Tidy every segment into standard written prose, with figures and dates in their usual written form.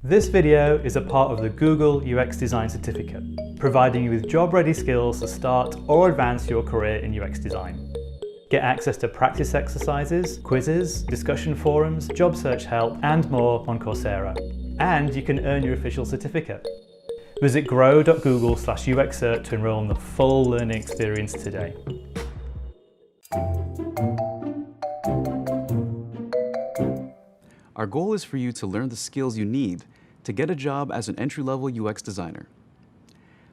This video is a part of the Google UX Design Certificate, providing you with job-ready skills to start or advance your career in UX design. Get access to practice exercises, quizzes, discussion forums, job search help, and more on Coursera. And you can earn your official certificate. Visit grow.google/UXcert to enroll in the full learning experience today. Our goal is for you to learn the skills you need to get a job as an entry-level UX designer.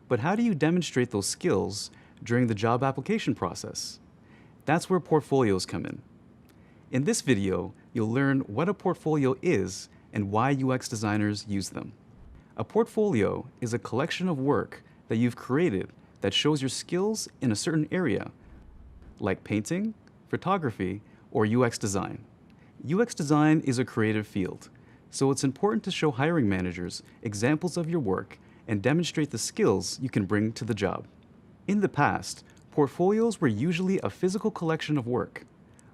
But how do you demonstrate those skills during the job application process? That's where portfolios come in. In this video, you'll learn what a portfolio is and why UX designers use them. A portfolio is a collection of work that you've created that shows your skills in a certain area, like painting, photography, or UX design. UX design is a creative field, so it's important to show hiring managers examples of your work and demonstrate the skills you can bring to the job. In the past, portfolios were usually a physical collection of work,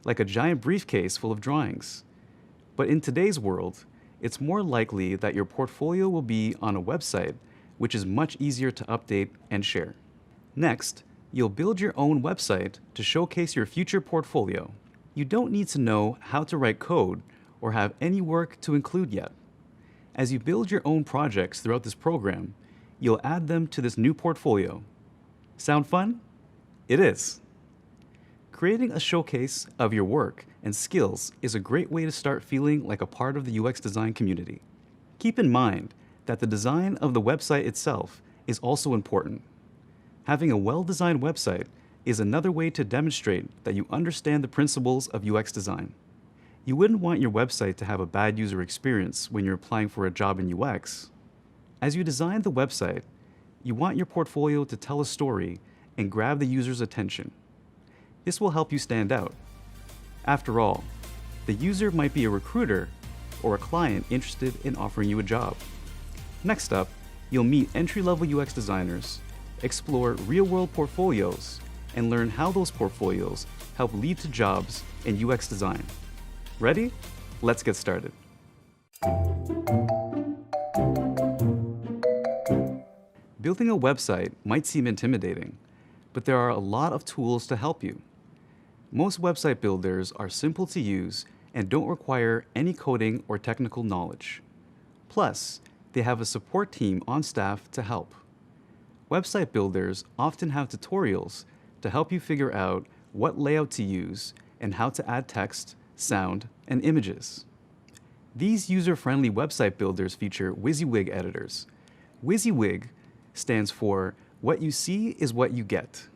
like a giant briefcase full of drawings. But in today's world, it's more likely that your portfolio will be on a website, which is much easier to update and share. Next, you'll build your own website to showcase your future portfolio. You don't need to know how to write code or have any work to include yet. As you build your own projects throughout this program, you'll add them to this new portfolio. Sound fun? It is. Creating a showcase of your work and skills is a great way to start feeling like a part of the UX design community. Keep in mind that the design of the website itself is also important. Having a well-designed website is another way to demonstrate that you understand the principles of UX design. You wouldn't want your website to have a bad user experience when you're applying for a job in UX. As you design the website, you want your portfolio to tell a story and grab the user's attention. This will help you stand out. After all, the user might be a recruiter or a client interested in offering you a job. Next up, you'll meet entry-level UX designers, explore real-world portfolios, and learn how those portfolios help lead to jobs in UX design. Ready? Let's get started. Building a website might seem intimidating, but there are a lot of tools to help you. Most website builders are simple to use and don't require any coding or technical knowledge. Plus, they have a support team on staff to help. Website builders often have tutorials to help you figure out what layout to use and how to add text, sound, and images. These user-friendly website builders feature WYSIWYG editors. WYSIWYG stands for What You See is What You Get.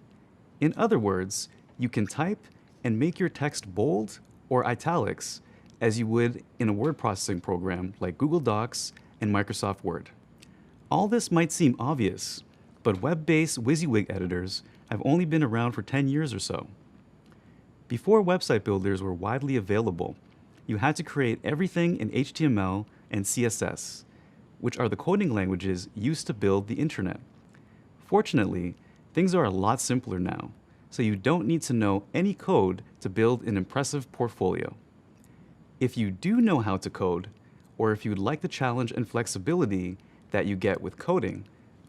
In other words, you can type and make your text bold or italics as you would in a word processing program like Google Docs and Microsoft Word. All this might seem obvious, but web-based WYSIWYG editors have only been around for 10 years or so. Before website builders were widely available, you had to create everything in HTML and CSS, which are the coding languages used to build the internet. Fortunately, things are a lot simpler now, so you don't need to know any code to build an impressive portfolio. If you do know how to code, or if you'd like the challenge and flexibility that you get with coding,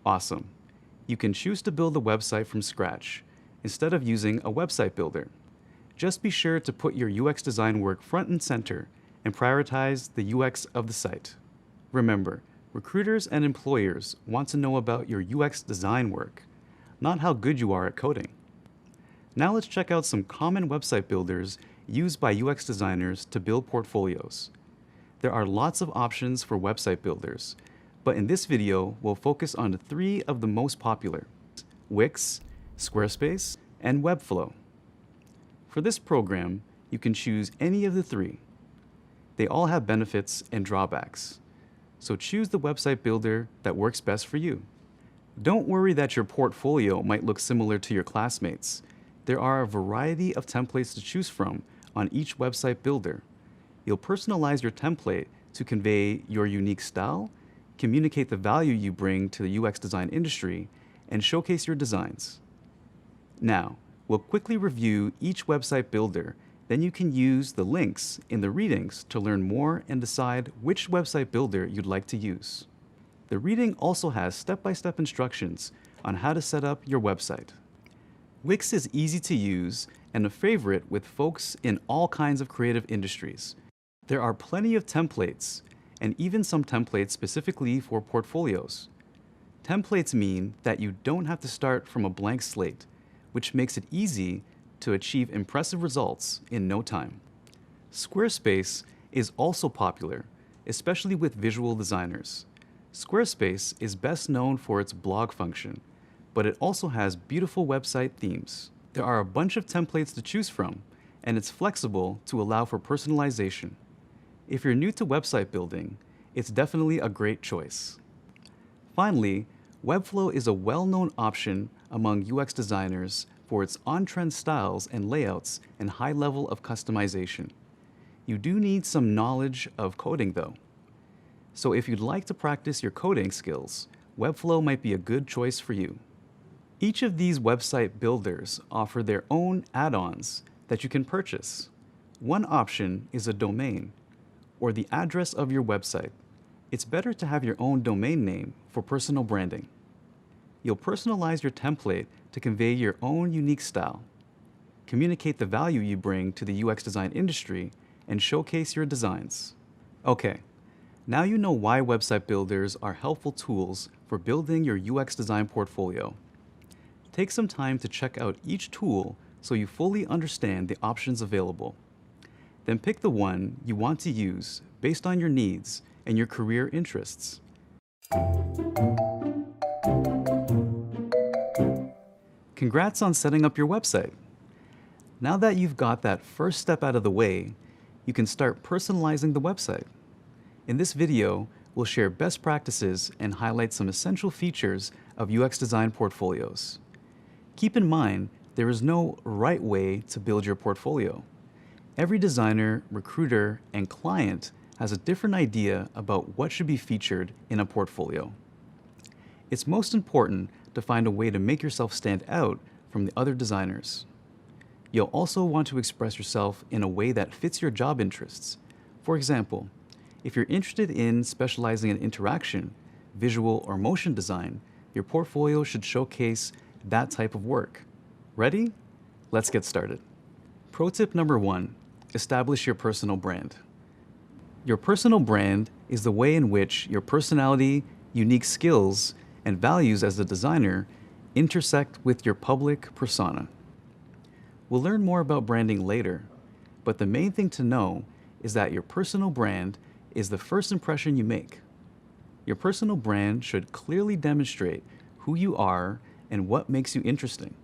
awesome. You can choose to build a website from scratch instead of using a website builder. Just be sure to put your UX design work front and center and prioritize the UX of the site. Remember, recruiters and employers want to know about your UX design work, not how good you are at coding. Now let's check out some common website builders used by UX designers to build portfolios. There are lots of options for website builders, but in this video, we'll focus on 3 of the most popular: Wix, Squarespace, and Webflow. For this program, you can choose any of the 3. They all have benefits and drawbacks, so choose the website builder that works best for you. Don't worry that your portfolio might look similar to your classmates. There are a variety of templates to choose from on each website builder. You'll personalize your template to convey your unique style, communicate the value you bring to the UX design industry, and showcase your designs. Now, we'll quickly review each website builder Then you can use the links in the readings to learn more and decide which website builder you'd like to use. The reading also has step-by-step instructions on how to set up your website. Wix is easy to use and a favorite with folks in all kinds of creative industries. There are plenty of templates, and even some templates specifically for portfolios. Templates mean that you don't have to start from a blank slate, which makes it easy to achieve impressive results in no time. Squarespace is also popular, especially with visual designers. Squarespace is best known for its blog function, but it also has beautiful website themes. There are a bunch of templates to choose from, and it's flexible to allow for personalization. If you're new to website building, it's definitely a great choice. Finally, Webflow is a well-known option among UX designers for its on-trend styles and layouts and high level of customization. You do need some knowledge of coding though. So if you'd like to practice your coding skills, Webflow might be a good choice for you. Each of these website builders offer their own add-ons that you can purchase. One option is a domain, or the address of your website. It's better to have your own domain name for personal branding. You'll personalize your template to convey your own unique style, communicate the value you bring to the UX design industry, and showcase your designs. Okay, now you know why website builders are helpful tools for building your UX design portfolio. Take some time to check out each tool so you fully understand the options available. Then pick the one you want to use based on your needs and your career interests. Congrats on setting up your website. Now that you've got that first step out of the way, you can start personalizing the website. In this video, we'll share best practices and highlight some essential features of UX design portfolios. Keep in mind, there is no right way to build your portfolio. Every designer, recruiter, and client has a different idea about what should be featured in a portfolio. It's most important to find a way to make yourself stand out from the other designers. You'll also want to express yourself in a way that fits your job interests. For example, if you're interested in specializing in interaction, visual, or motion design, your portfolio should showcase that type of work. Ready? Let's get started. Pro tip number 1, establish your personal brand. Your personal brand is the way in which your personality, unique skills, and values as a designer intersect with your public persona. We'll learn more about branding later, but the main thing to know is that your personal brand is the first impression you make. Your personal brand should clearly demonstrate who you are and what makes you interesting.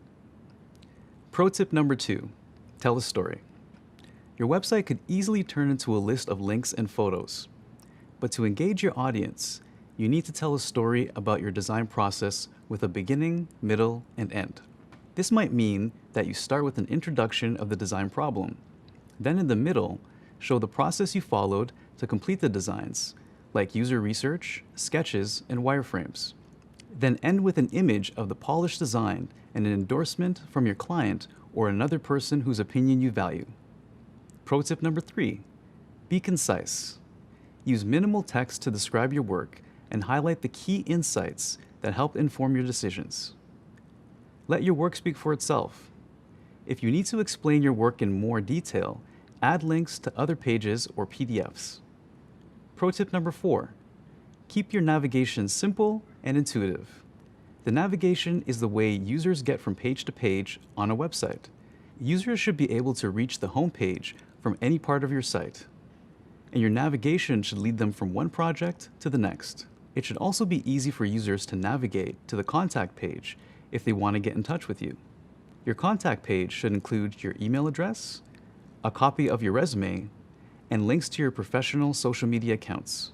Pro tip number 2, tell a story. Your website could easily turn into a list of links and photos, but to engage your audience, you need to tell a story about your design process with a beginning, middle, and end. This might mean that you start with an introduction of the design problem. Then in the middle, show the process you followed to complete the designs, like user research, sketches, and wireframes. Then end with an image of the polished design and an endorsement from your client or another person whose opinion you value. Pro tip number 3, be concise. Use minimal text to describe your work and highlight the key insights that help inform your decisions. Let your work speak for itself. If you need to explain your work in more detail, add links to other pages or PDFs. Pro tip number 4, keep your navigation simple and intuitive. The navigation is the way users get from page to page on a website. Users should be able to reach the home page from any part of your site, and your navigation should lead them from one project to the next. It should also be easy for users to navigate to the contact page if they want to get in touch with you. Your contact page should include your email address, a copy of your resume, and links to your professional social media accounts.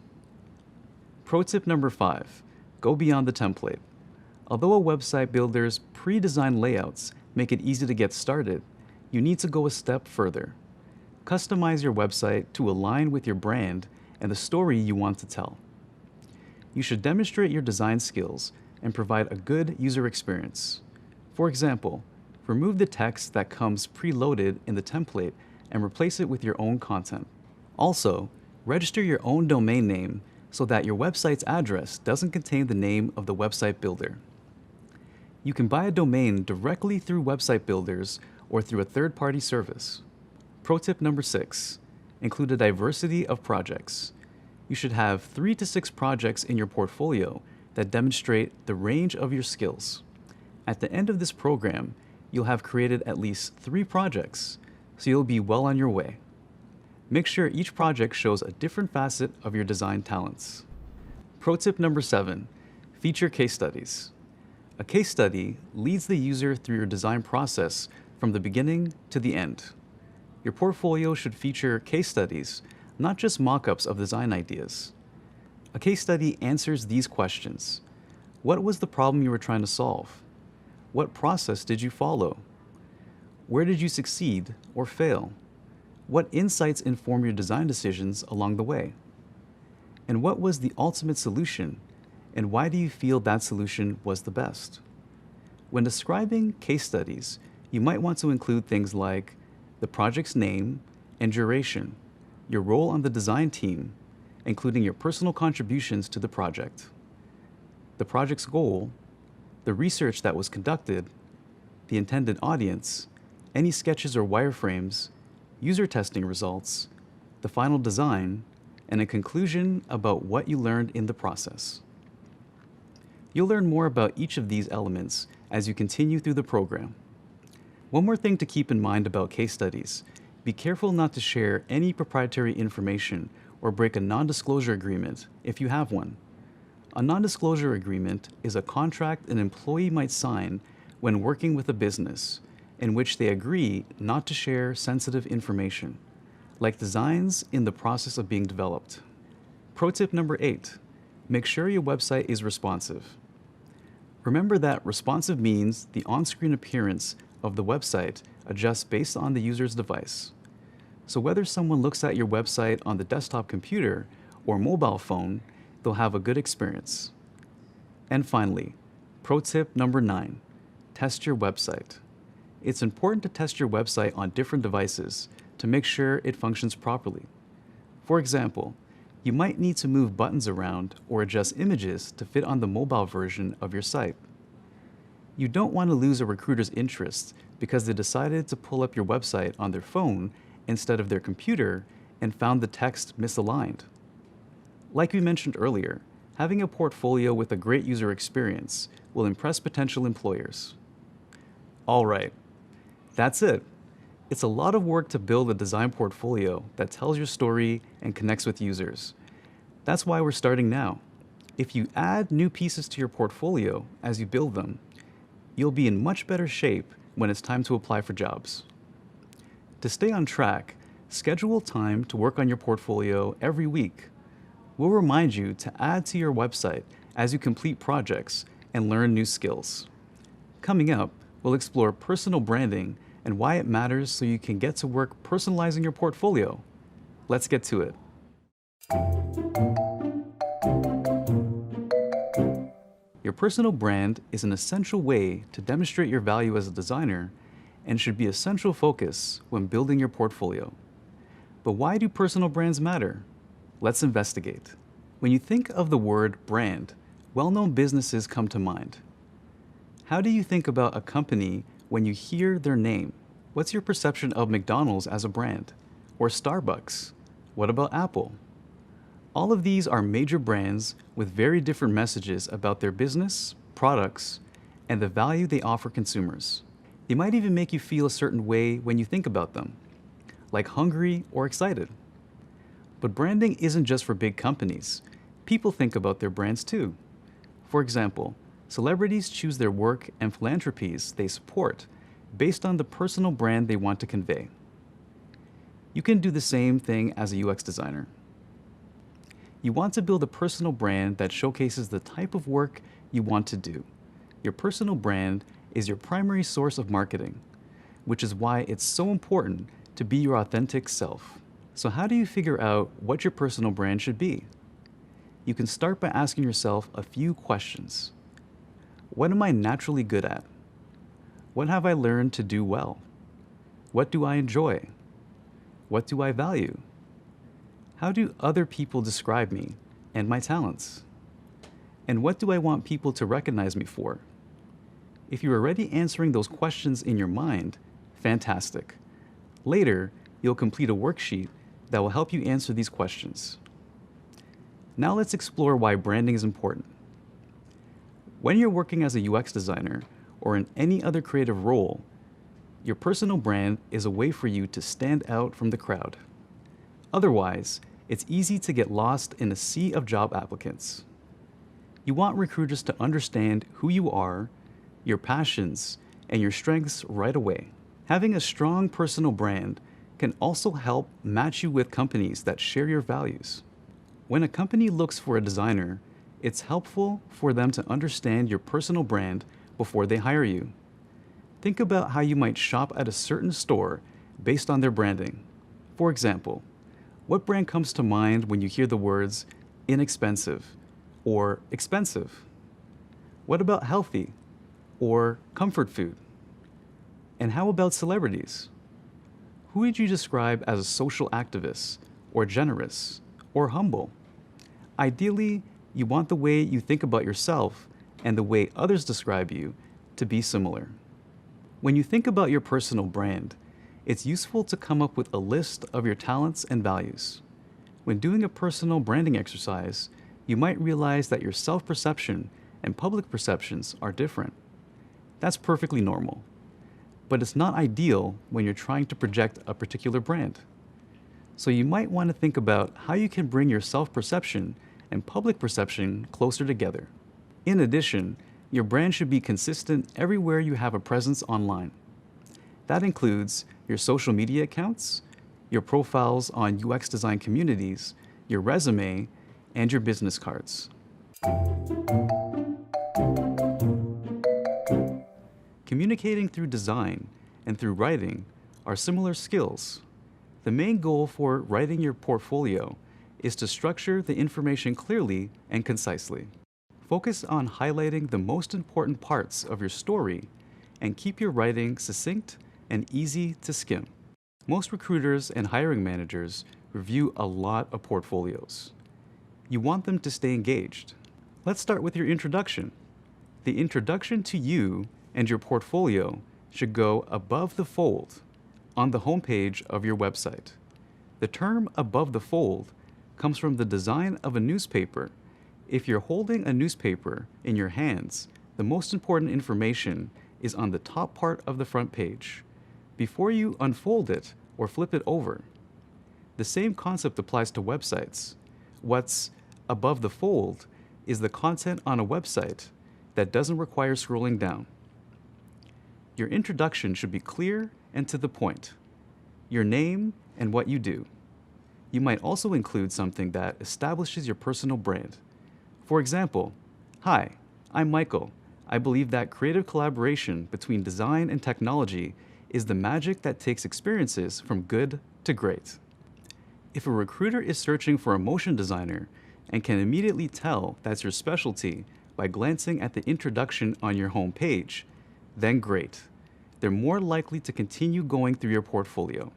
Pro tip number 5, go beyond the template. Although a website builder's pre-designed layouts make it easy to get started, you need to go a step further. Customize your website to align with your brand and the story you want to tell. You should demonstrate your design skills and provide a good user experience. For example, remove the text that comes preloaded in the template and replace it with your own content. Also, register your own domain name so that your website's address doesn't contain the name of the website builder. You can buy a domain directly through website builders or through a third-party service. Pro tip number 6, include a diversity of projects. You should have 3 to 6 projects in your portfolio that demonstrate the range of your skills. At the end of this program, you'll have created at least 3 projects, so you'll be well on your way. Make sure each project shows a different facet of your design talents. Pro tip number 7, feature case studies. A case study leads the user through your design process from the beginning to the end. Your portfolio should feature case studies, not just mock-ups of design ideas. A case study answers these questions. What was the problem you were trying to solve? What process did you follow? Where did you succeed or fail? What insights inform your design decisions along the way? And what was the ultimate solution, and why do you feel that solution was the best? When describing case studies, you might want to include things like the project's name and duration, your role on the design team, including your personal contributions to the project, the project's goal, the research that was conducted, the intended audience, any sketches or wireframes, user testing results, the final design, and a conclusion about what you learned in the process. You'll learn more about each of these elements as you continue through the program. One more thing to keep in mind about case studies: be careful not to share any proprietary information or break a non-disclosure agreement if you have one. A non-disclosure agreement is a contract an employee might sign when working with a business, in which they agree not to share sensitive information, like designs in the process of being developed. Pro tip number 8, make sure your website is responsive. Remember that responsive means the on-screen appearance of the website adjusts based on the user's device. So whether someone looks at your website on the desktop computer or mobile phone, they'll have a good experience. And finally, pro tip number 9, test your website. It's important to test your website on different devices to make sure it functions properly. For example, you might need to move buttons around or adjust images to fit on the mobile version of your site. You don't want to lose a recruiter's interest because they decided to pull up your website on their phone instead of their computer and found the text misaligned. Like we mentioned earlier, having a portfolio with a great user experience will impress potential employers. All right, that's it. It's a lot of work to build a design portfolio that tells your story and connects with users. That's why we're starting now. If you add new pieces to your portfolio as you build them, you'll be in much better shape when it's time to apply for jobs. To stay on track, schedule time to work on your portfolio every week. We'll remind you to add to your website as you complete projects and learn new skills. Coming up, we'll explore personal branding and why it matters so you can get to work personalizing your portfolio. Let's get to it. Your personal brand is an essential way to demonstrate your value as a designer and should be a central focus when building your portfolio. But why do personal brands matter? Let's investigate. When you think of the word brand, well-known businesses come to mind. How do you think about a company when you hear their name? What's your perception of McDonald's as a brand? Or Starbucks? What about Apple? All of these are major brands with very different messages about their business, products, and the value they offer consumers. They might even make you feel a certain way when you think about them, like hungry or excited. But branding isn't just for big companies. People think about their brands too. For example, celebrities choose their work and philanthropies they support based on the personal brand they want to convey. You can do the same thing as a UX designer. You want to build a personal brand that showcases the type of work you want to do. Your personal brand is your primary source of marketing, which is why it's so important to be your authentic self. So how do you figure out what your personal brand should be? You can start by asking yourself a few questions. What am I naturally good at? What have I learned to do well? What do I enjoy? What do I value? How do other people describe me and my talents? And what do I want people to recognize me for? If you're already answering those questions in your mind, fantastic. Later, you'll complete a worksheet that will help you answer these questions. Now let's explore why branding is important. When you're working as a UX designer or in any other creative role, your personal brand is a way for you to stand out from the crowd. Otherwise, it's easy to get lost in a sea of job applicants. You want recruiters to understand who you are, your passions, and your strengths right away. Having a strong personal brand can also help match you with companies that share your values. When a company looks for a designer, it's helpful for them to understand your personal brand before they hire you. Think about how you might shop at a certain store based on their branding. For example, what brand comes to mind when you hear the words inexpensive or expensive? What about healthy or comfort food? And how about celebrities? Who would you describe as a social activist or generous or humble? Ideally, you want the way you think about yourself and the way others describe you to be similar. When you think about your personal brand, it's useful to come up with a list of your talents and values. When doing a personal branding exercise, you might realize that your self-perception and public perceptions are different. That's perfectly normal. But it's not ideal when you're trying to project a particular brand. So you might want to think about how you can bring your self-perception and public perception closer together. In addition, your brand should be consistent everywhere you have a presence online. That includes your social media accounts, your profiles on UX design communities, your resume, and your business cards. Communicating through design and through writing are similar skills. The main goal for writing your portfolio is to structure the information clearly and concisely. Focus on highlighting the most important parts of your story and keep your writing succinct and easy to skim. Most recruiters and hiring managers review a lot of portfolios. You want them to stay engaged. Let's start with your introduction. The introduction to you and your portfolio should go above the fold on the homepage of your website. The term above the fold comes from the design of a newspaper. If you're holding a newspaper in your hands, the most important information is on the top part of the front page, before you unfold it or flip it over. The same concept applies to websites. What's above the fold is the content on a website that doesn't require scrolling down. Your introduction should be clear and to the point. Your name and what you do. You might also include something that establishes your personal brand. For example, "Hi, I'm Michael. I believe that creative collaboration between design and technology is the magic that takes experiences from good to great." If a recruiter is searching for a motion designer and can immediately tell that's your specialty by glancing at the introduction on your home page, then great. They're more likely to continue going through your portfolio.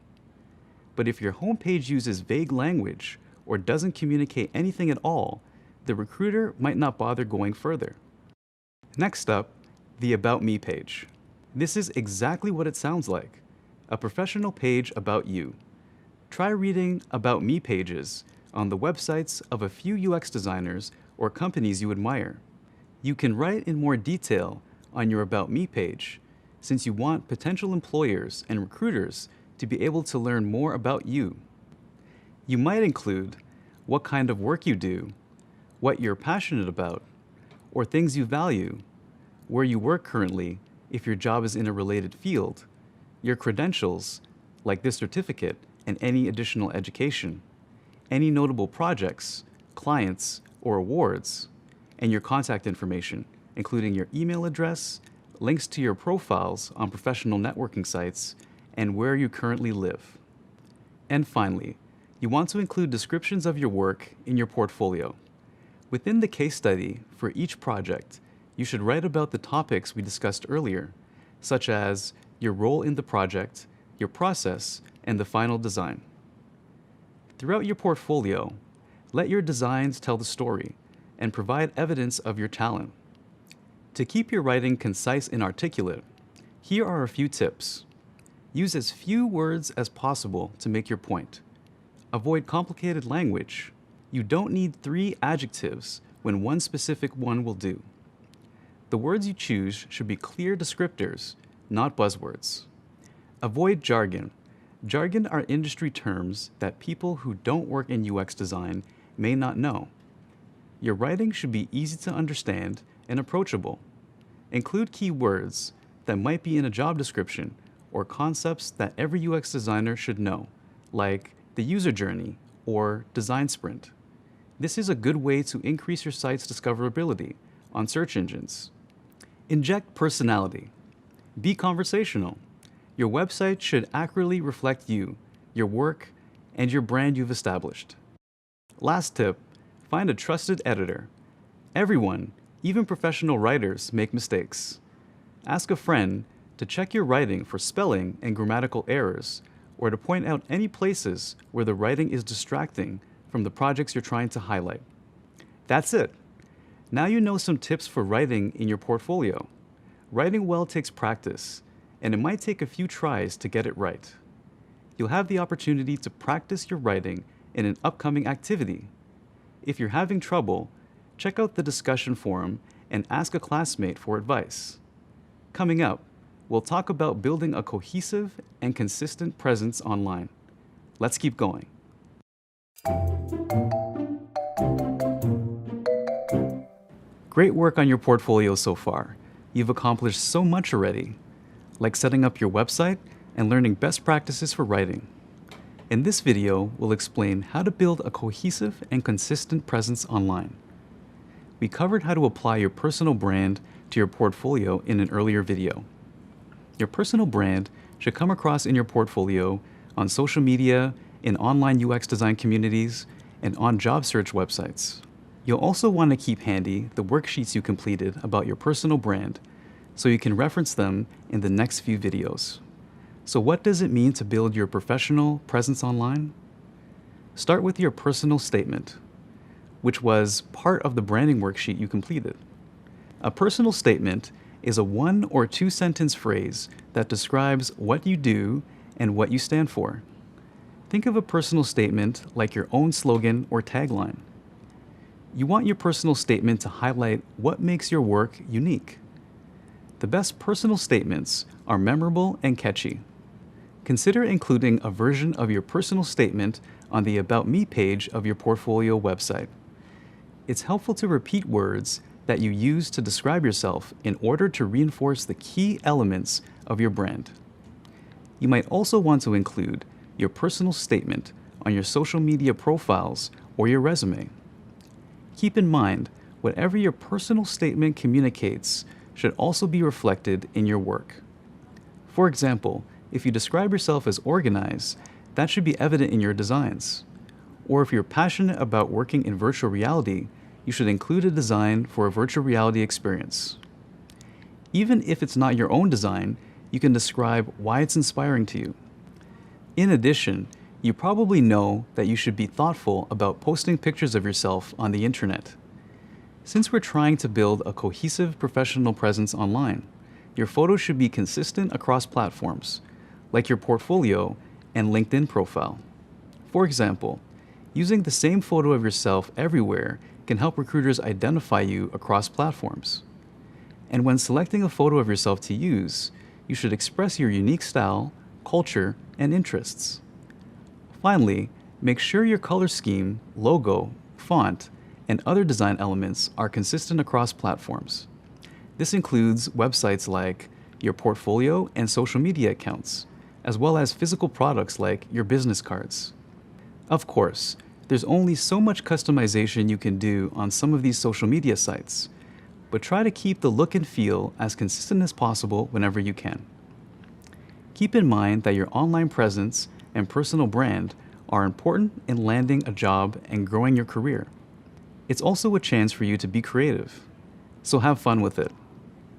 But if your homepage uses vague language or doesn't communicate anything at all, the recruiter might not bother going further. Next up, the About Me page. This is exactly what it sounds like, a professional page about you. Try reading About Me pages on the websites of a few UX designers or companies you admire. You can write in more detail on your About Me page, since you want potential employers and recruiters to be able to learn more about you. You might include what kind of work you do, what you're passionate about, or things you value, where you work currently if your job is in a related field, your credentials, like this certificate and any additional education, any notable projects, clients, or awards, and your contact information, including your email address, links to your profiles on professional networking sites, and where you currently live. And finally, you want to include descriptions of your work in your portfolio. Within the case study for each project, you should write about the topics we discussed earlier, such as your role in the project, your process, and the final design. Throughout your portfolio, let your designs tell the story and provide evidence of your talent. To keep your writing concise and articulate, here are a few tips. Use as few words as possible to make your point. Avoid complicated language. You don't need 3 adjectives when one specific one will do. The words you choose should be clear descriptors, not buzzwords. Avoid jargon. Jargon are industry terms that people who don't work in UX design may not know. Your writing should be easy to understand and approachable. Include key words that might be in a job description or concepts that every UX designer should know, like the user journey or design sprint. This is a good way to increase your site's discoverability on search engines. Inject personality. Be conversational. Your website should accurately reflect you, your work, and your brand you've established. Last tip, find a trusted editor. Everyone, even professional writers, make mistakes. Ask a friend to check your writing for spelling and grammatical errors, or to point out any places where the writing is distracting from the projects you're trying to highlight. That's it. Now you know some tips for writing in your portfolio. Writing well takes practice, and it might take a few tries to get it right. You'll have the opportunity to practice your writing in an upcoming activity. If you're having trouble, check out the discussion forum and ask a classmate for advice. Coming up, we'll talk about building a cohesive and consistent presence online. Let's keep going. Great work on your portfolio so far. You've accomplished so much already, like setting up your website and learning best practices for writing. In this video, we'll explain how to build a cohesive and consistent presence online. We covered how to apply your personal brand to your portfolio in an earlier video. Your personal brand should come across in your portfolio on social media, in online UX design communities, and on job search websites. You'll also want to keep handy the worksheets you completed about your personal brand so you can reference them in the next few videos. So what does it mean to build your professional presence online? Start with your personal statement, which was part of the branding worksheet you completed. A personal statement is a 1 or 2 sentence phrase that describes what you do and what you stand for. Think of a personal statement like your own slogan or tagline. You want your personal statement to highlight what makes your work unique. The best personal statements are memorable and catchy. Consider including a version of your personal statement on the About Me page of your portfolio website. It's helpful to repeat words that you use to describe yourself in order to reinforce the key elements of your brand. You might also want to include your personal statement on your social media profiles or your resume. Keep in mind, whatever your personal statement communicates should also be reflected in your work. For example, if you describe yourself as organized, that should be evident in your designs. Or if you're passionate about working in virtual reality, you should include a design for a virtual reality experience. Even if it's not your own design, you can describe why it's inspiring to you. In addition, you probably know that you should be thoughtful about posting pictures of yourself on the internet. Since we're trying to build a cohesive professional presence online, your photos should be consistent across platforms, like your portfolio and LinkedIn profile. For example, using the same photo of yourself everywhere can help recruiters identify you across platforms. And when selecting a photo of yourself to use, you should express your unique style, culture, and interests. Finally, make sure your color scheme, logo, font, and other design elements are consistent across platforms. This includes websites like your portfolio and social media accounts, as well as physical products like your business cards. Of course, there's only so much customization you can do on some of these social media sites, but try to keep the look and feel as consistent as possible whenever you can. Keep in mind that your online presence and personal brand are important in landing a job and growing your career. It's also a chance for you to be creative, so have fun with it.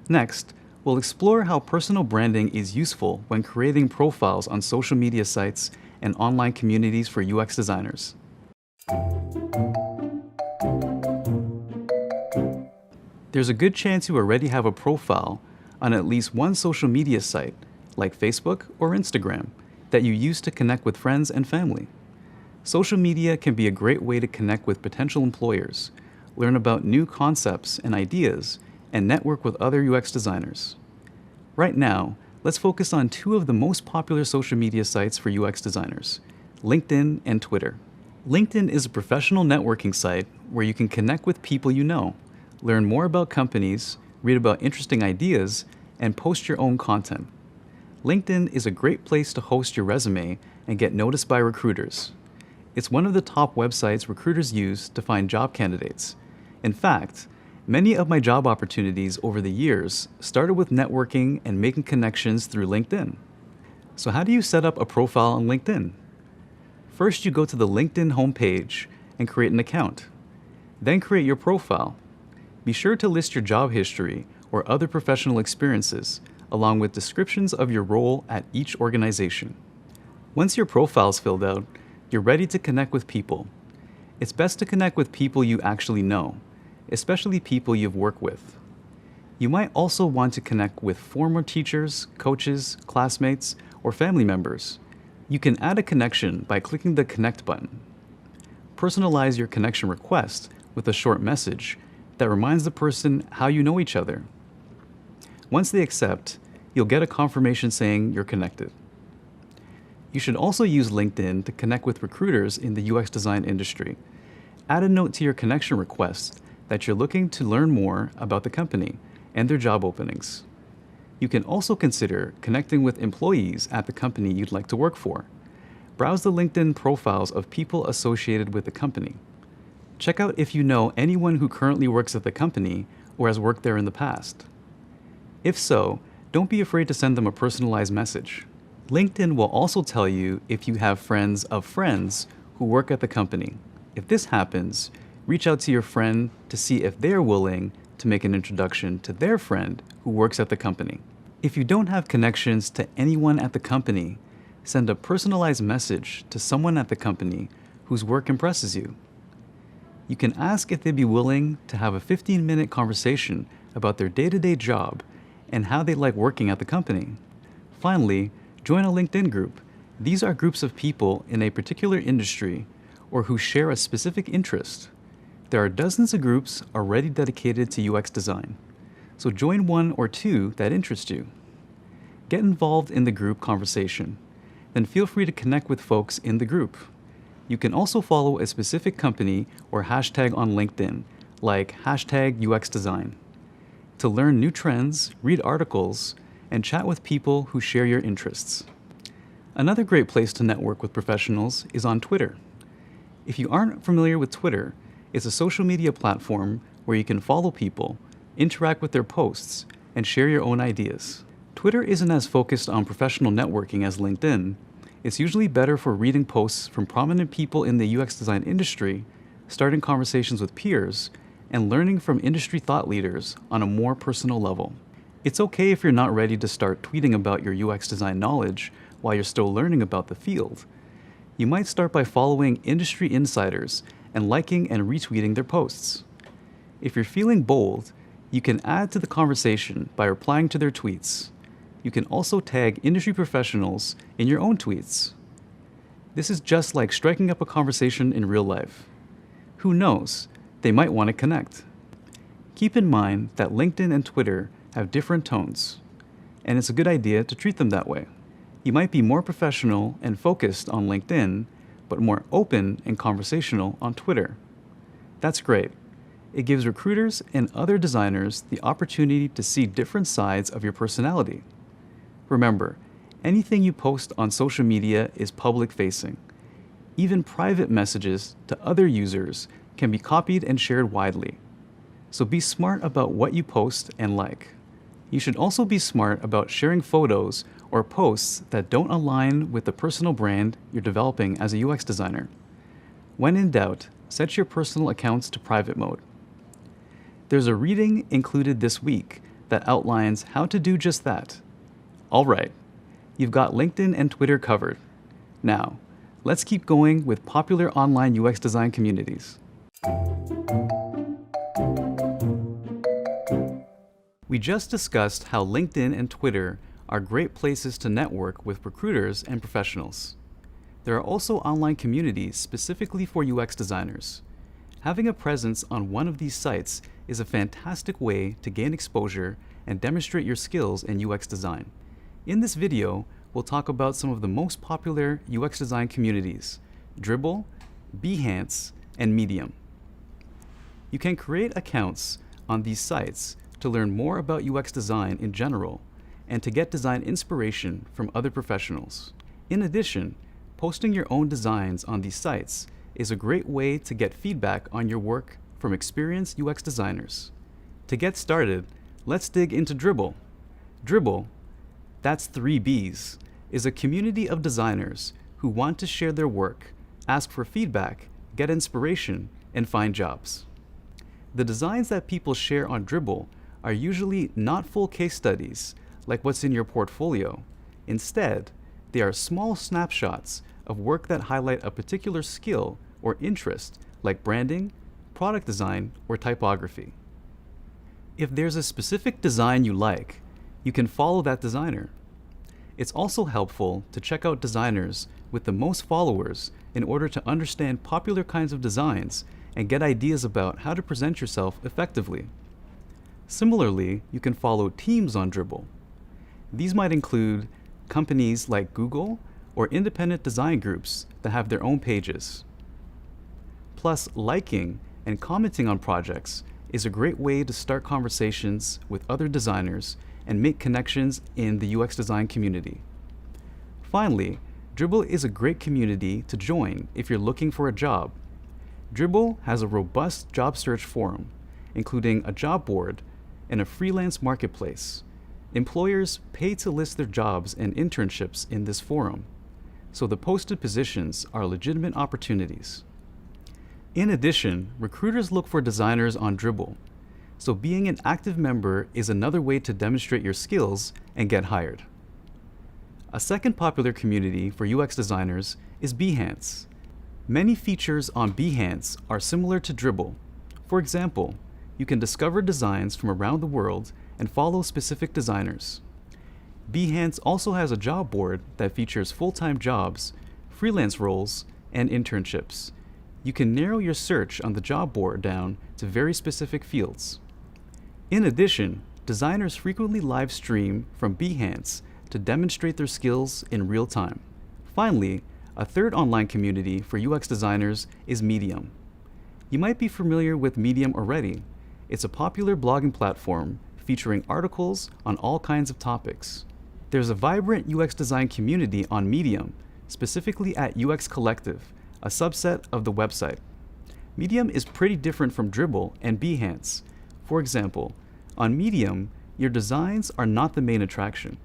Next, we'll explore how personal branding is useful when creating profiles on social media sites and online communities for UX designers. There's a good chance you already have a profile on at least one social media site, like Facebook or Instagram, that you use to connect with friends and family. Social media can be a great way to connect with potential employers, learn about new concepts and ideas, and network with other UX designers. Right now, let's focus on two of the most popular social media sites for UX designers, LinkedIn and Twitter. LinkedIn is a professional networking site where you can connect with people you know, learn more about companies, read about interesting ideas, and post your own content. LinkedIn is a great place to host your resume and get noticed by recruiters. It's one of the top websites recruiters use to find job candidates. In fact, many of my job opportunities over the years started with networking and making connections through LinkedIn. So how do you set up a profile on LinkedIn? First, you go to the LinkedIn homepage and create an account. Then create your profile. Be sure to list your job history or other professional experiences, along with descriptions of your role at each organization. Once your profile is filled out, you're ready to connect with people. It's best to connect with people you actually know, especially people you've worked with. You might also want to connect with former teachers, coaches, classmates, or family members. You can add a connection by clicking the Connect button. Personalize your connection request with a short message that reminds the person how you know each other. Once they accept, you'll get a confirmation saying you're connected. You should also use LinkedIn to connect with recruiters in the UX design industry. Add a note to your connection request that you're looking to learn more about the company and their job openings. You can also consider connecting with employees at the company you'd like to work for. Browse the LinkedIn profiles of people associated with the company. Check out if you know anyone who currently works at the company or has worked there in the past. If so, don't be afraid to send them a personalized message. LinkedIn will also tell you if you have friends of friends who work at the company. If this happens, reach out to your friend to see if they're willing to make an introduction to their friend who works at the company. If you don't have connections to anyone at the company, send a personalized message to someone at the company whose work impresses you. You can ask if they'd be willing to have a 15-minute conversation about their day-to-day job and how they like working at the company. Finally, join a LinkedIn group. These are groups of people in a particular industry or who share a specific interest. There are dozens of groups already dedicated to UX design, so join one or two that interest you. Get involved in the group conversation, then feel free to connect with folks in the group. You can also follow a specific company or hashtag on LinkedIn, like #UXDesign, to learn new trends, read articles, and chat with people who share your interests. Another great place to network with professionals is on Twitter. If you aren't familiar with Twitter, it's a social media platform where you can follow people, interact with their posts, and share your own ideas. Twitter isn't as focused on professional networking as LinkedIn. It's usually better for reading posts from prominent people in the UX design industry, starting conversations with peers, and learning from industry thought leaders on a more personal level. It's okay if you're not ready to start tweeting about your UX design knowledge while you're still learning about the field. You might start by following industry insiders and liking and retweeting their posts. If you're feeling bold, you can add to the conversation by replying to their tweets. You can also tag industry professionals in your own tweets. This is just like striking up a conversation in real life. Who knows, they might want to connect. Keep in mind that LinkedIn and Twitter have different tones, and it's a good idea to treat them that way. You might be more professional and focused on LinkedIn, but more open and conversational on Twitter. That's great. It gives recruiters and other designers the opportunity to see different sides of your personality. Remember, anything you post on social media is public-facing. Even private messages to other users can be copied and shared widely. So be smart about what you post and like. You should also be smart about sharing photos or posts that don't align with the personal brand you're developing as a UX designer. When in doubt, set your personal accounts to private mode. There's a reading included this week that outlines how to do just that. All right, you've got LinkedIn and Twitter covered. Now, let's keep going with popular online UX design communities. We just discussed how LinkedIn and Twitter are great places to network with recruiters and professionals. There are also online communities specifically for UX designers. Having a presence on one of these sites is a fantastic way to gain exposure and demonstrate your skills in UX design. In this video, we'll talk about some of the most popular UX design communities: Dribbble, Behance, and Medium. You can create accounts on these sites to learn more about UX design in general and to get design inspiration from other professionals. In addition, posting your own designs on these sites is a great way to get feedback on your work from experienced UX designers. To get started, let's dig into Dribbble. Dribbble, that's 3 Bs, is a community of designers who want to share their work, ask for feedback, get inspiration, and find jobs. The designs that people share on Dribbble are usually not full case studies like what's in your portfolio. Instead, they are small snapshots of work that highlight a particular skill or interest like branding, product design, or typography. If there's a specific design you like, you can follow that designer. It's also helpful to check out designers with the most followers in order to understand popular kinds of designs and get ideas about how to present yourself effectively. Similarly, you can follow teams on Dribbble. These might include companies like Google or independent design groups that have their own pages. Plus, liking and commenting on projects is a great way to start conversations with other designers and make connections in the UX design community. Finally, Dribbble is a great community to join if you're looking for a job. Dribbble has a robust job search forum, including a job board and a freelance marketplace. Employers pay to list their jobs and internships in this forum, so the posted positions are legitimate opportunities. In addition, recruiters look for designers on Dribbble, so being an active member is another way to demonstrate your skills and get hired. A second popular community for UX designers is Behance. Many features on Behance are similar to Dribbble. For example, you can discover designs from around the world and follow specific designers. Behance also has a job board that features full-time jobs, freelance roles, and internships. You can narrow your search on the job board down to very specific fields. In addition, designers frequently live stream from Behance to demonstrate their skills in real time. Finally, a third online community for UX designers is Medium. You might be familiar with Medium already. It's a popular blogging platform featuring articles on all kinds of topics. There's a vibrant UX design community on Medium, specifically at UX Collective, a subset of the website. Medium is pretty different from Dribbble and Behance. For example, on Medium, your designs are not the main attraction.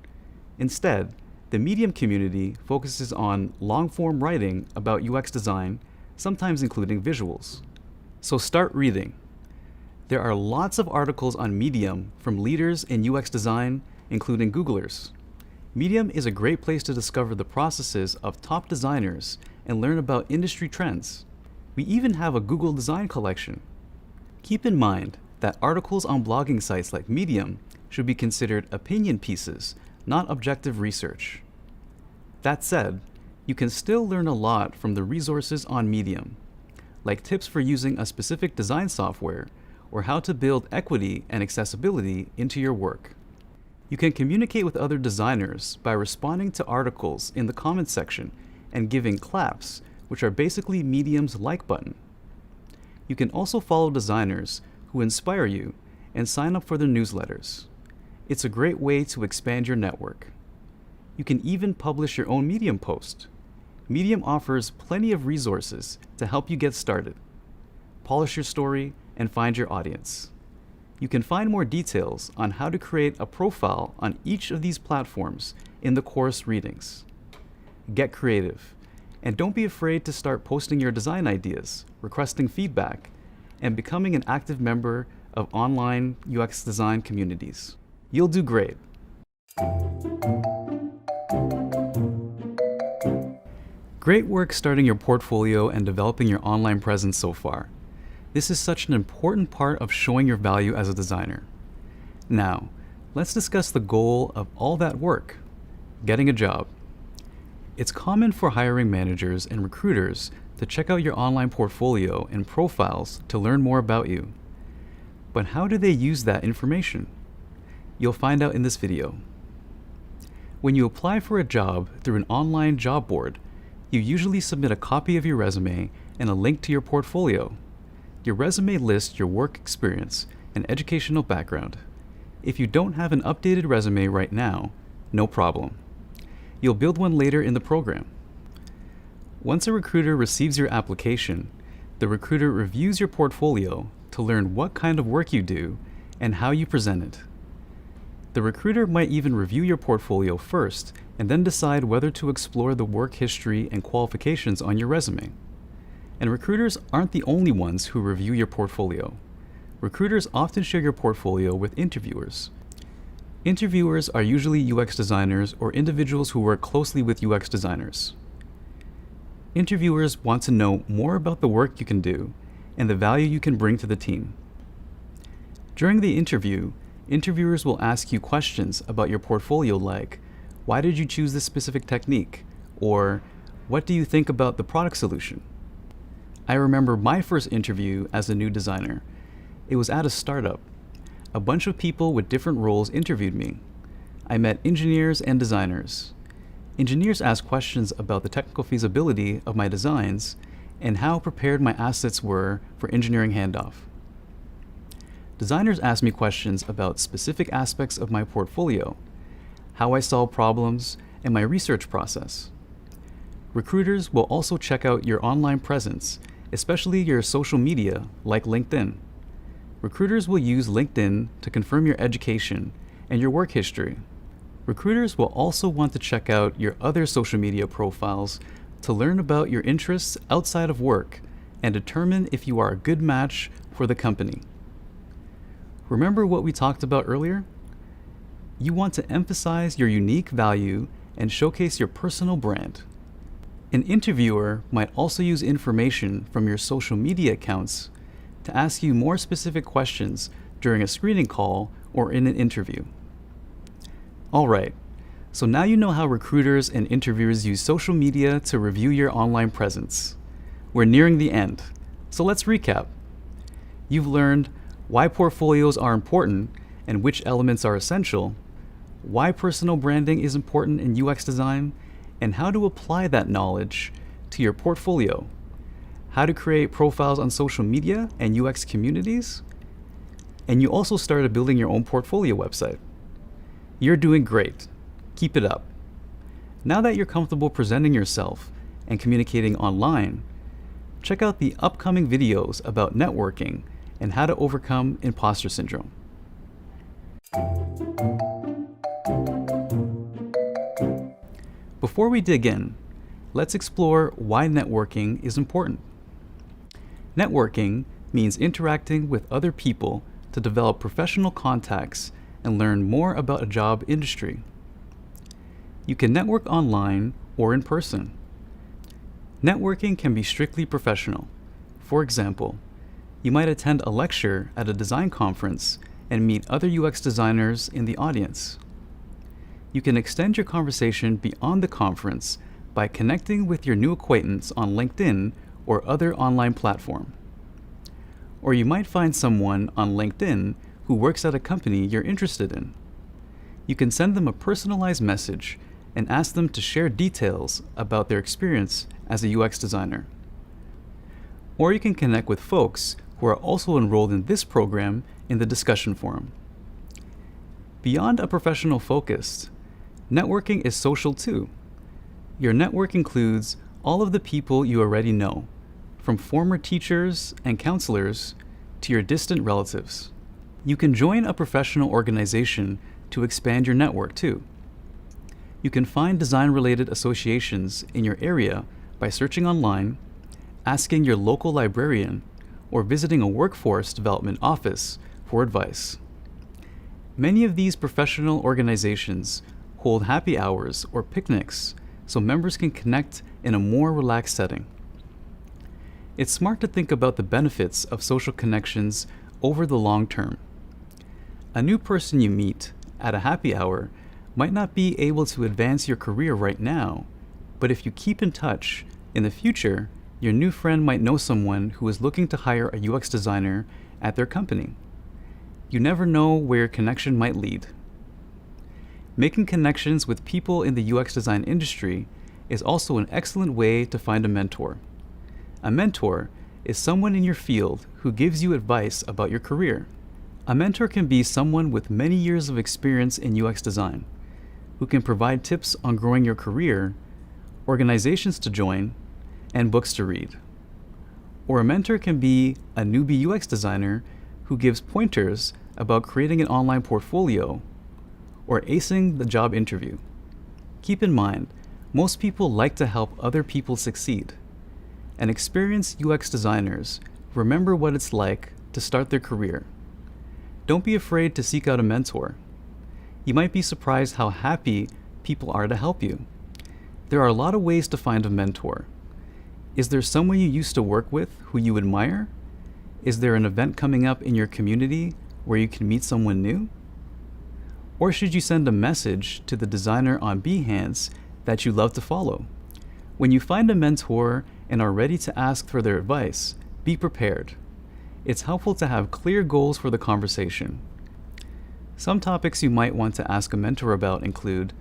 Instead, the Medium community focuses on long-form writing about UX design, sometimes including visuals. So start reading. There are lots of articles on Medium from leaders in UX design, including Googlers. Medium is a great place to discover the processes of top designers and learn about industry trends. We even have a Google Design collection. Keep in mind that articles on blogging sites like Medium should be considered opinion pieces, not objective research. That said, you can still learn a lot from the resources on Medium, like tips for using a specific design software or how to build equity and accessibility into your work. You can communicate with other designers by responding to articles in the comments section and giving claps, which are basically Medium's like button. You can also follow designers who inspire you and sign up for their newsletters. It's a great way to expand your network. You can even publish your own Medium post. Medium offers plenty of resources to help you get started. Polish your story and find your audience. You can find more details on how to create a profile on each of these platforms in the course readings. Get creative, and don't be afraid to start posting your design ideas, requesting feedback, and becoming an active member of online UX design communities. You'll do great. Great work starting your portfolio and developing your online presence so far. This is such an important part of showing your value as a designer. Now, let's discuss the goal of all that work: getting a job. It's common for hiring managers and recruiters to check out your online portfolio and profiles to learn more about you. But how do they use that information? You'll find out in this video. When you apply for a job through an online job board, you usually submit a copy of your resume and a link to your portfolio. Your resume lists your work experience and educational background. If you don't have an updated resume right now, no problem. You'll build one later in the program. Once a recruiter receives your application, the recruiter reviews your portfolio to learn what kind of work you do and how you present it. The recruiter might even review your portfolio first and then decide whether to explore the work history and qualifications on your resume. And recruiters aren't the only ones who review your portfolio. Recruiters often share your portfolio with interviewers. Interviewers are usually UX designers or individuals who work closely with UX designers. Interviewers want to know more about the work you can do and the value you can bring to the team. During the interview, interviewers will ask you questions about your portfolio like, why did you choose this specific technique? Or, what do you think about the product solution? I remember my first interview as a new designer. It was at a startup. A bunch of people with different roles interviewed me. I met engineers and designers. Engineers asked questions about the technical feasibility of my designs and how prepared my assets were for engineering handoff. Designers asked me questions about specific aspects of my portfolio, how I solve problems, and my research process. Recruiters will also check out your online presence, especially your social media like LinkedIn. Recruiters will use LinkedIn to confirm your education and your work history. Recruiters will also want to check out your other social media profiles to learn about your interests outside of work and determine if you are a good match for the company. Remember what we talked about earlier? You want to emphasize your unique value and showcase your personal brand. An interviewer might also use information from your social media accounts to ask you more specific questions during a screening call or in an interview. All right, so now you know how recruiters and interviewers use social media to review your online presence. We're nearing the end, so let's recap. You've learned why portfolios are important and which elements are essential, why personal branding is important in UX design, and how to apply that knowledge to your portfolio, how to create profiles on social media and UX communities, and you also started building your own portfolio website. You're doing great. Keep it up. Now that you're comfortable presenting yourself and communicating online, check out the upcoming videos about networking and how to overcome imposter syndrome. Before we dig in, let's explore why networking is important. Networking means interacting with other people to develop professional contacts and learn more about a job industry. You can network online or in person. Networking can be strictly professional. For example, you might attend a lecture at a design conference and meet other UX designers in the audience. You can extend your conversation beyond the conference by connecting with your new acquaintance on LinkedIn or other online platform. Or you might find someone on LinkedIn who works at a company you're interested in. You can send them a personalized message and ask them to share details about their experience as a UX designer. Or you can connect with folks who are also enrolled in this program in the discussion forum. Beyond a professional focus, networking is social too. Your network includes all of the people you already know, from former teachers and counselors to your distant relatives. You can join a professional organization to expand your network too. You can find design-related associations in your area by searching online, asking your local librarian, or visiting a workforce development office for advice. Many of these professional organizations hold happy hours or picnics so members can connect in a more relaxed setting. It's smart to think about the benefits of social connections over the long term. A new person you meet at a happy hour might not be able to advance your career right now, but if you keep in touch, in the future, your new friend might know someone who is looking to hire a UX designer at their company. You never know where your connection might lead. Making connections with people in the UX design industry is also an excellent way to find a mentor. A mentor is someone in your field who gives you advice about your career. A mentor can be someone with many years of experience in UX design, who can provide tips on growing your career, organizations to join, and books to read. Or a mentor can be a newbie UX designer who gives pointers about creating an online portfolio or acing the job interview. Keep in mind, most people like to help other people succeed, and experienced UX designers remember what it's like to start their career. Don't be afraid to seek out a mentor. You might be surprised how happy people are to help you. There are a lot of ways to find a mentor. Is there someone you used to work with who you admire? Is there an event coming up in your community where you can meet someone new? Or should you send a message to the designer on Behance that you love to follow? When you find a mentor and are ready to ask for their advice, be prepared. It's helpful to have clear goals for the conversation. Some topics you might want to ask a mentor about include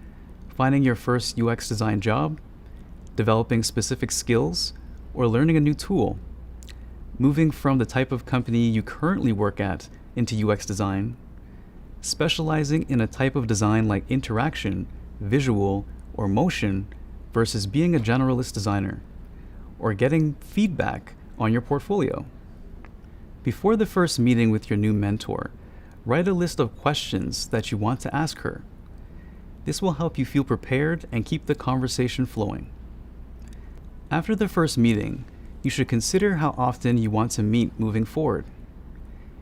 finding your first UX design job, developing specific skills, or learning a new tool, moving from the type of company you currently work at into UX design, specializing in a type of design like interaction, visual, or motion versus being a generalist designer, or getting feedback on your portfolio. Before the first meeting with your new mentor, write a list of questions that you want to ask her. This will help you feel prepared and keep the conversation flowing. After the first meeting, you should consider how often you want to meet moving forward.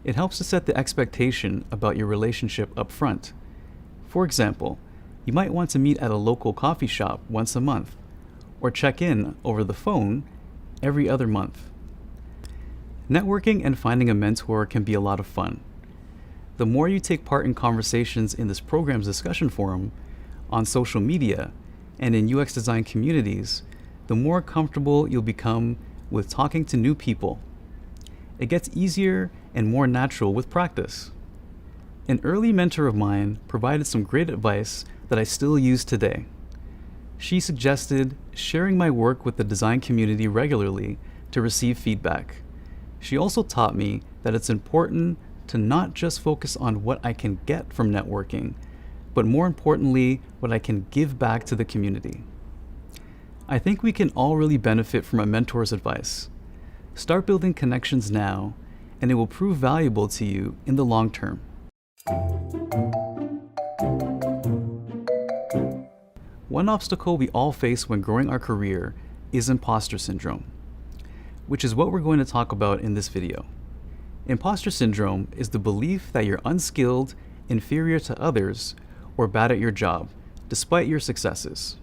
It helps to set the expectation about your relationship up front. For example, you might want to meet at a local coffee shop once a month, or check in over the phone every other month. Networking and finding a mentor can be a lot of fun. The more you take part in conversations in this program's discussion forum, on social media, and in UX design communities, the more comfortable you'll become with talking to new people. It gets easier and more natural with practice. An early mentor of mine provided some great advice that I still use today. She suggested sharing my work with the design community regularly to receive feedback. She also taught me that it's important to not just focus on what I can get from networking, but more importantly, what I can give back to the community. I think we can all really benefit from a mentor's advice. Start building connections now, and it will prove valuable to you in the long term. One obstacle we all face when growing our career is imposter syndrome, which is what we're going to talk about in this video. Imposter syndrome is the belief that you're unskilled, inferior to others, or bad at your job, despite your successes.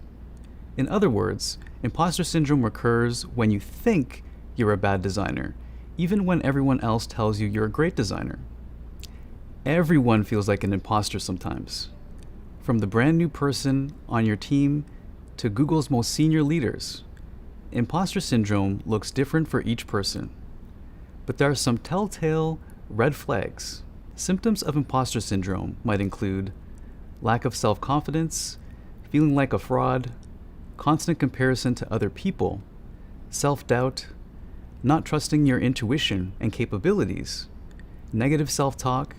In other words, imposter syndrome occurs when you think you're a bad designer, even when everyone else tells you you're a great designer. Everyone feels like an imposter sometimes, from the brand new person on your team to Google's most senior leaders. Imposter syndrome looks different for each person, but there are some telltale red flags. Symptoms of imposter syndrome might include lack of self-confidence, feeling like a fraud, constant comparison to other people, self-doubt, not trusting your intuition and capabilities, negative self-talk,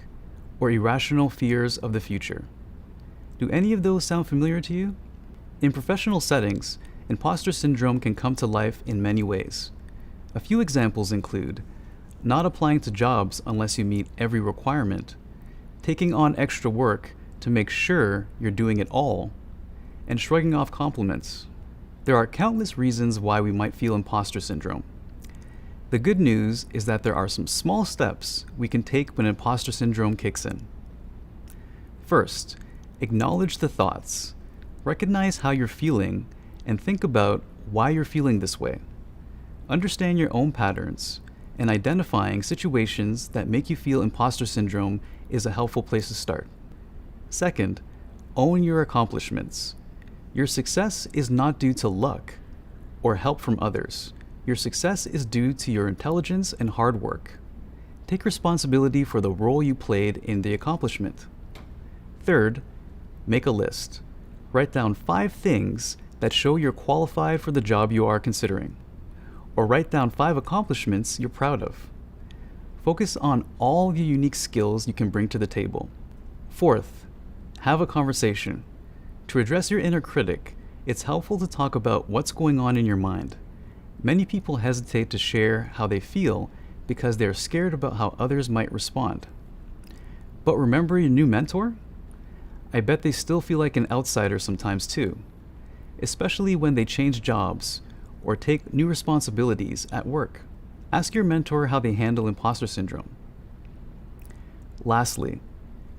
or irrational fears of the future. Do any of those sound familiar to you? In professional settings, imposter syndrome can come to life in many ways. A few examples include not applying to jobs unless you meet every requirement, taking on extra work to make sure you're doing it all, and shrugging off compliments. There are countless reasons why we might feel imposter syndrome. The good news is that there are some small steps we can take when imposter syndrome kicks in. First, acknowledge the thoughts. Recognize how you're feeling and think about why you're feeling this way. Understand your own patterns, and identifying situations that make you feel imposter syndrome is a helpful place to start. Second, own your accomplishments. Your success is not due to luck or help from others. Your success is due to your intelligence and hard work. Take responsibility for the role you played in the accomplishment. Third, make a list. Write down 5 things that show you're qualified for the job you are considering. Or write down 5 accomplishments you're proud of. Focus on all the unique skills you can bring to the table. Fourth, have a conversation. To address your inner critic, it's helpful to talk about what's going on in your mind. Many people hesitate to share how they feel because they're scared about how others might respond. But remember your new mentor? I bet they still feel like an outsider sometimes too, especially when they change jobs or take new responsibilities at work. Ask your mentor how they handle imposter syndrome. Lastly,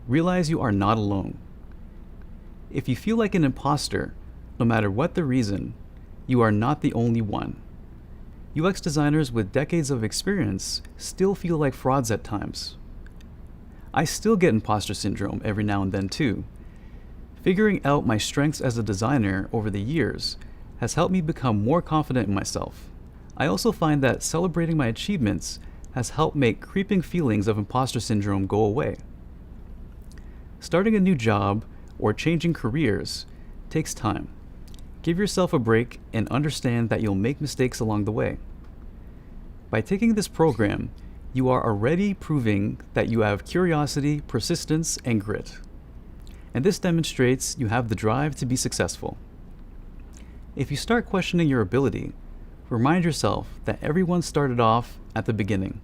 realize you are not alone. If you feel like an imposter, no matter what the reason, you are not the only one. UX designers with decades of experience still feel like frauds at times. I still get imposter syndrome every now and then too. Figuring out my strengths as a designer over the years has helped me become more confident in myself. I also find that celebrating my achievements has helped make creeping feelings of imposter syndrome go away. Starting a new job or changing careers takes time. Give yourself a break and understand that you'll make mistakes along the way. By taking this program, you are already proving that you have curiosity, persistence, and grit. And this demonstrates you have the drive to be successful. If you start questioning your ability, remind yourself that everyone started off at the beginning.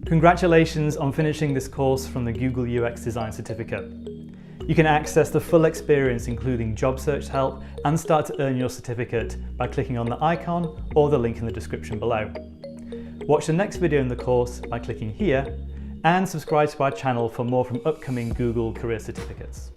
Congratulations on finishing this course from the Google UX Design Certificate. You can access the full experience, including job search help, and start to earn your certificate by clicking on the icon or the link in the description below. Watch the next video in the course by clicking here, and subscribe to our channel for more from upcoming Google career certificates.